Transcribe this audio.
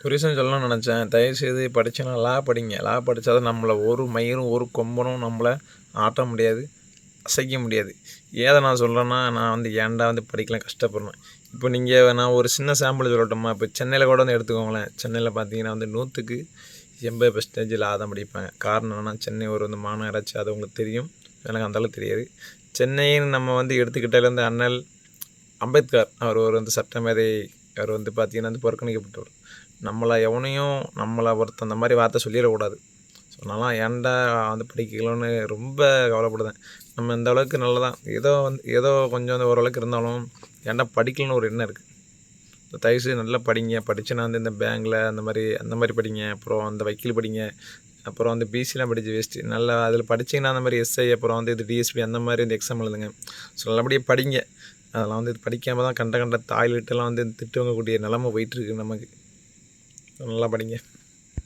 ஒரு விஷயம் சொல்லணும்னு நினச்சேன். தயவுசெய்து படிச்சனா லா படிங்க. லா படித்தா தான் நம்மள ஒரு மயிரும் ஒரு கொம்பனும் நம்மள ஆட்ட முடியாது, அசைக்க முடியாது. ஏதை நான் சொல்கிறேன்னா, நான் வந்து ஏன்டா வந்து படிக்கலாம் கஷ்டப்படுறேன். இப்போ நான் ஒரு சின்ன சாம்பிள் சொல்லட்டுமா? இப்போ சென்னையில் கூட வந்து எடுத்துக்கோங்களேன். சென்னையில் பார்த்தீங்கன்னா வந்து 100க்கு 80% லா தான் படிப்பாங்க. காரணம் என்னென்னா, சென்னை ஒரு வந்து மாநகராட்சி, அது உங்களுக்கு தெரியும். எனக்கு அந்தளவுக்கு தெரியாது. சென்னைன்னு நம்ம வந்து எடுத்துக்கிட்டாலே வந்து அண்ணல் அம்பேத்கர் அவர் ஒரு வந்து சட்டமேதை. அவர் வந்து பார்த்திங்கன்னா வந்து புறக்கணிக்கப்பட்டவர். நம்மளை ஒருத்தன் அந்த மாதிரி வார்த்தை சொல்லிடக்கூடாது. ஸோ நான்லாம் ஏன்டா வந்து படிக்கலன்னு ரொம்ப கவலைப்படுதேன். நம்ம இந்த அளவுக்கு நல்லதான் ஏதோ கொஞ்சம் வந்து ஓரளவுக்கு இருந்தாலும் ஏன்டா படிக்கலன்னு ஒரு எண்ணம் இருக்குது. ஸோ தயவுசெய்து நல்லா படிங்க. படிச்சுன்னா வந்து இந்த பேங்கில் அந்த மாதிரி படிங்க. அப்புறம் அந்த வக்கீல் படிங்க. அப்புறம் வந்து பிசிலாம் படித்து வேஸ்ட்டு. நல்லா அதில் படிச்சிங்கன்னா அந்த மாதிரி எஸ்ஐ, அப்புறம் வந்து இது டிஎஸ்பி அந்த மாதிரி இந்த எக்ஸாம் எழுதுங்க. ஸோ நல்லபடியாக படிங்க. அதெல்லாம் வந்து இது படிக்காமல் தான் கண்ட தாய்லிட்டெல்லாம் வந்து திட்டு வாங்கக்கூடிய நிலமை போயிட்டுருக்கு நமக்கு. நல்லா படிங்க.